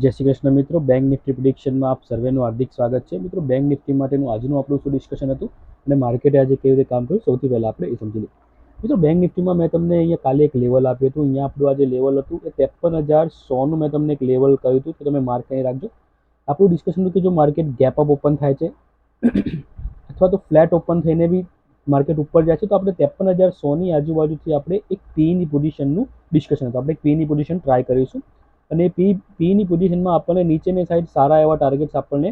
જય શ્રી કૃષ્ણ મિત્રો, bank Nifty પ્રિડિક્શનમાં આપ સર્વેનું હાર્દિક સ્વાગત છે. મિત્રો, બેંક નિફ્ટી માટેનું આજનું આપણું શું ડિસ્કશન હતું અને માર્કેટે આજે કેવી રીતે કામ કર્યું, સૌથી પહેલાં આપણે એ સમજી લઈએ. મિત્રો, બેંક નિફ્ટીમાં મેં તમને અહીંયા કાલે એક લેવલ આપ્યું હતું. અહીંયા આપણું આજે લેવલ હતું એ 53,100નું મેં તમને એક લેવલ કહ્યું હતું કે તમે માર્ક કરી રાખજો. આપણું ડિસ્કશન હતું કે જો માર્કેટ ગેપ અપ ઓપન થાય છે અથવા તો ફ્લેટ ઓપન થઈને બી માર્કેટ ઉપર જાય છે તો આપણે 53,100ની આજુબાજુથી આપણે એક પીની પોઝિશનનું ડિસ્કશન હતું. આપણે એક પીની પોઝિશન ટ્રાય કરીશું અને પીની પોઝિશનમાં આપણને નીચેની સાઈડ સારા એવા ટાર્ગેટ્સ આપણને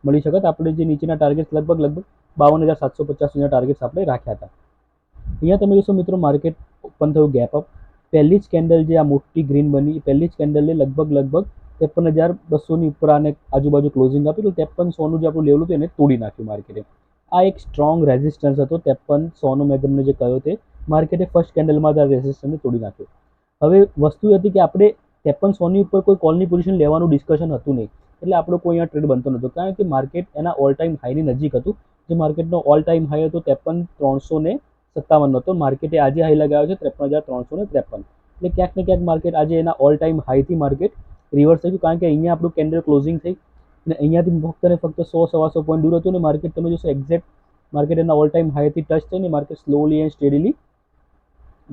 મળી શકત. આપણે જે નીચેના ટાર્ગેટ્સ લગભગ 52,750 સુધીના ટાર્ગેટ્સ આપણે રાખ્યા હતા. અહીંયા તમે જોશો મિત્રો, માર્કેટ ઓપન થયું ગેપ અપ. પહેલી જ કેન્ડલ જે આ મોટી ગ્રીન બની, પહેલી જ કેન્ડલે લગભગ 53,200ની ઉપર આને આજુબાજુ ક્લોઝિંગ આપ્યું. તો 53,100નું જે આપણું લેવલ હતું એને તોડી નાખ્યું માર્કેટે. આ એક સ્ટ્રોંગ રેઝિસ્ટન્સ હતો 53,100નું. મેં તમને જે કહ્યું તે માર્કેટે ફર્સ્ટ કેન્ડલમાં જ આ રેઝિસ્ટન્સને તોડી નાખ્યું. હવે વસ્તુ એ હતી કે આપણે 53,100ની ઉપર કોઈ કોલની પોઝિશન લેવાનું ડિસ્કશન હતું નહીં, એટલે આપણો કોઈ અહીંયા ટ્રેડ બનતો નહોતો, કારણ કે માર્કેટ એના ઓલ ટાઈમ હાઈની નજીક હતું. જે માર્કેટનો ઓલ ટાઈમ હાઈ હતો 53,357 હતો. માર્કેટે આજે હાઈ લગાવ્યો છે 53,353. એટલે ક્યાંક ને ક્યાંક માર્કેટ આજે એના ઓલ ટાઈમ હાઈથી માર્કેટ રિવર્સ થઈ ગયું, કારણ કે અહીંયા આપણું કેન્ડલ ક્લોઝિંગ થઈ અને અહીંયાથી ફક્ત ને ફક્ત 100-125 પોઈન્ટ દૂર હતું અને માર્કેટ તમે જોશો એક્ઝેક્ટ માર્કેટ એના ઓલ ટાઈમ હાઈથી ટચ થઈને market slowly and steadily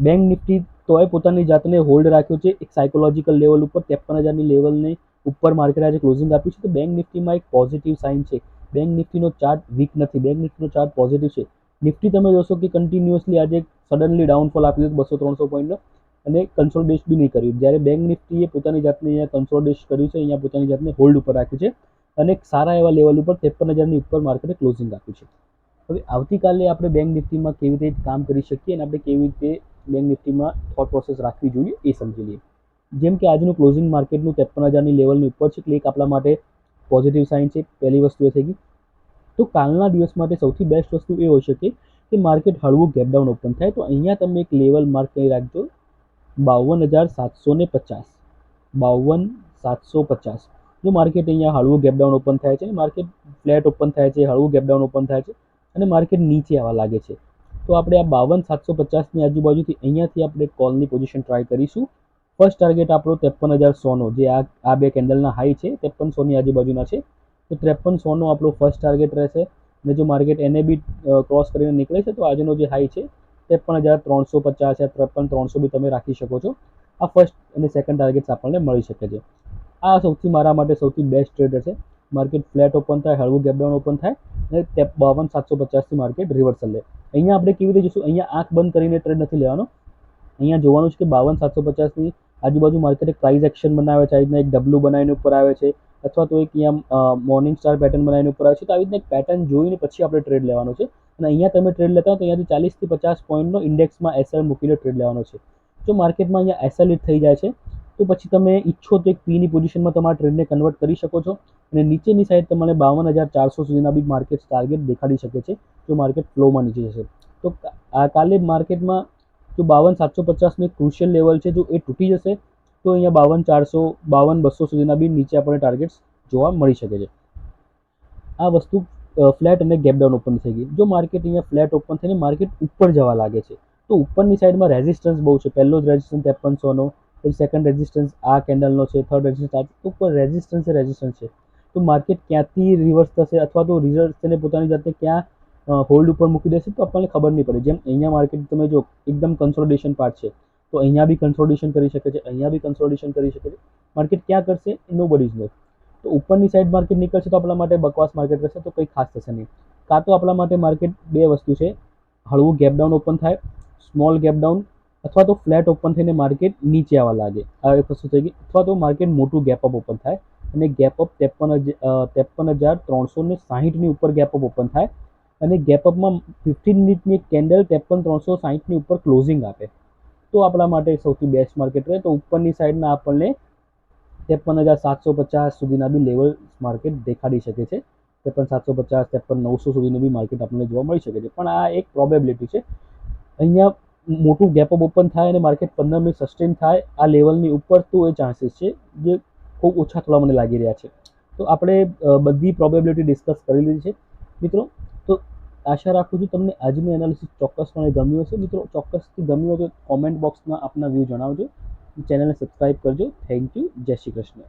bank Nifty તોય પોતાની જાતને હોલ્ડ રાખ્યો છે એક સાયકોલોજીકલ લેવલ ઉપર. 53,000ની લેવલની ઉપર માર્કેટ આજે ક્લોઝિંગ આપ્યું છે. તો બેંક નિફ્ટીમાં એક પોઝિટિવ સાઇન છે. બેંક નિફ્ટીનો ચાર્ટ વીક નથી, બેંક નિફ્ટીનો ચાર્ટ પોઝિટિવ છે. નિફ્ટી તમે જોશો કે કન્ટિન્યુઅસલી આજે સડનલી ડાઉનફોલ આપ્યું હતું 200-300 પોઈન્ટનો અને કન્સોલિડેટ બી નહીં કર્યું, જ્યારે બેંક નિફ્ટીએ પોતાની જાતને અહીંયા કન્સોલિડેટ કર્યું છે, અહીંયા પોતાની જાતને હોલ્ડ ઉપર રાખ્યું છે અને સારા એવા લેવલ ઉપર 53,000ની ઉપર માર્કેટે ક્લોઝિંગ આપ્યું છે. હવે આવતીકાલે આપણે બેંક નિફ્ટીમાં કેવી રીતે કામ કરી શકીએ અને આપણે કેવી રીતે બેંક નિફ્ટીમાં થોટ પ્રોસેસ રાખવી જોઈએ એ સમજી લઈએ. જેમ કે આજનું ક્લોઝિંગ માર્કેટનું 53,000ની લેવલની ઉપર છે, એટલે એક આપણા માટે પોઝિટિવ સાઇન છે. પહેલી વસ્તુ એ થઈ ગઈ. તો કાલના દિવસ માટે સૌથી બેસ્ટ વસ્તુ એ હોઈ શકે કે માર્કેટ હળવું ગેપડાઉન ઓપન થાય. તો અહીંયા તમે એક લેવલ માર્ક કરી રાખજો, 52,750. 52,750. જો માર્કેટ અહીંયા હળવું ગેપડાઉન ઓપન થાય છે, માર્કેટ ફ્લેટ ઓપન થાય છે, હળવું ગેપડાઉન ઓપન થાય છે અને માર્કેટ નીચે આવવા લાગે છે, તો આપણે આ 52,750ની આજુબાજુથી અહીંયાથી આપણે કોલની પોઝિશન ટ્રાય કરીશું. ફર્સ્ટ ટાર્ગેટ આપણો 53,100નો, જે આ બે કેન્ડલના હાઈ છે 53,100ની આજુબાજુના છે. તો 53,100નો આપણો ફર્સ્ટ ટાર્ગેટ રહેશે અને જો માર્કેટ એને બી ક્રોસ કરીને નીકળે છે તો આજનો જે હાઈ છે 53,350 યા 53,300 બી તમે રાખી શકો છો. આ ફર્સ્ટ અને સેકન્ડ ટાર્ગેટ્સ આપણને મળી શકે છે. આ સૌથી મારા માટે સૌથી બેસ્ટ ટ્રેડ છે. માર્કેટ ફ્લેટ ઓપન થાય, હળવું ગેપડાઉન ઓપન થાય અને 52,750થી માર્કેટ રિવર્સલ લે. અહીંયા આપણે કેવી રીતે જોઈશું, અહીંયા આંખ બંધ કરીને ટ્રેડ નથી લેવાનો. અહીંયા જોવાનું છે કે 52,750ની આજુબાજુ માર્કેટ એક પ્રાઇસ એક્શન બનાવે છે, આવી રીતના એક ડબલ્યુ બનાવીને ઉપર આવે છે અથવા તો એક અહીંયા મોર્નિંગ સ્ટાર પેટર્ન બનાવીને ઉપર આવે છે. તો આવી રીતના એક પેટર્ન જોઈને પછી આપણે ટ્રેડ લેવાનો છે અને અહીંયા તમે ટ્રેડ લેતા હો તો અહીંયાથી 40 થી 50 પોઈન્ટનો ઇન્ડેક્સમાં એસએલ મૂકીને ટ્રેડ લેવાનો છે. જો માર્કેટમાં અહીંયા એસએલ હિટ થઈ જાય છે તો પછી તમે ઈચ્છો તો એક પીની પોઝિશનમાં તમારા ટ્રેડને કન્વર્ટ કરી શકો છો અને નીચેની સાઈડ તમને 52,400 સુધીના બી માર્કેટ ટાર્ગેટ દેખાડી શકે છે જો માર્કેટ ફ્લોમાં નીચે જશે. તો આ કાલે માર્કેટમાં જો 52,750નું એક ક્રુશિયલ લેવલ છે, જો એ તૂટી જશે તો અહીંયા 52,400, 52,200 સુધીના બી નીચે આપણને ટાર્ગેટ્સ જોવા મળી શકે છે. આ વસ્તુ ફ્લેટ અને ગેપડાઉન ઓપન થઈ ગઈ. જો માર્કેટ અહીંયા ફ્લેટ ઓપન થઈને માર્કેટ ઉપર જવા લાગે છે તો ઉપરની સાઈડમાં રેઝિસ્ટન્સ બહુ છે. પહેલો જ રેઝિસ્ટન્સ 53,100નો, પછી સેકન્ડ રેઝિસ્ટન્સ આ કેન્ડલનો છે, થર્ડ રેઝિસ્ટન્સ ઉપર રેઝિસ્ટન્સ છે. તો માર્કેટ ક્યાંથી રિવર્સ થશે અથવા તો રિઝલ્ટ તેને પોતાની જાતે ક્યાં હોલ્ડ ઉપર મૂકી દેશે તો આપણને ખબર નહીં પડે. જેમ અહીંયા માર્કેટ તમે જો એકદમ કન્સોલિડેશન પાર્ટ છે, તો અહીંયા બી કન્સોલિડેશન કરી શકે છે, અહીંયા બી કન્સોલિડેશન કરી શકે છે. માર્કેટ ક્યાં કરશે નો બડીઝ નો. તો ઉપરની સાઈડ માર્કેટ નીકળશે તો આપણા માટે બકવાસ માર્કેટ રહેશે, તો કંઈ ખાસ થશે નહીં. કાં તો આપણા માટે માર્કેટ બે વસ્તુ છે, હળવું ગેપડાઉન ઓપન થાય, સ્મોલ ગેપડાઉન, અથવા તો ફ્લેટ ઓપન થઈને માર્કેટ નીચે આવવા લાગે, આ એક વસ્તુ થઈ ગઈ. અથવા તો માર્કેટ મોટું ગેપઅપ ઓપન થાય અને ગેપઅપ 53,360ની ઉપર ગેપઅપ ઓપન થાય અને ગેપઅપમાં 15 મિનિટની એક કેન્ડલ 53,360ની ઉપર ક્લોઝિંગ આપે તો આપણા માટે સૌથી બેસ્ટ માર્કેટ રહે. તો ઉપરની સાઈડના આપણને 53,750 સુધીના બી લેવલ માર્કેટ દેખાડી શકે છે. 53,750, 53,900 સુધીનું બી માર્કેટ આપણને જોવા મળી શકે છે. પણ આ એક પ્રોબેબિલિટી છે. અહીંયા મોટું ગેપઅપ ઓપન થાય અને માર્કેટ 15 મિનિટ સસ્ટેન થાય આ લેવલની ઉપર, તો એ ચાન્સીસ છે જે ખૂબ ઓછા થોડા મને લાગી રહ્યા છે. તો આપણે બધી પ્રોબેબિલિટી ડિસ્કસ કરી લીધી છે મિત્રો. તો આશા રાખું છું તમને આજનું એનાલિસિસ ચોક્કસપણે ગમ્યું હશે. મિત્રો, ચોક્કસથી ગમ્યું હોય તો કોમેન્ટ બોક્સમાં આપના વ્યૂ જણાવજો. ચેનલને સબસ્ક્રાઈબ કરજો. Thank you. જય શ્રી કૃષ્ણ.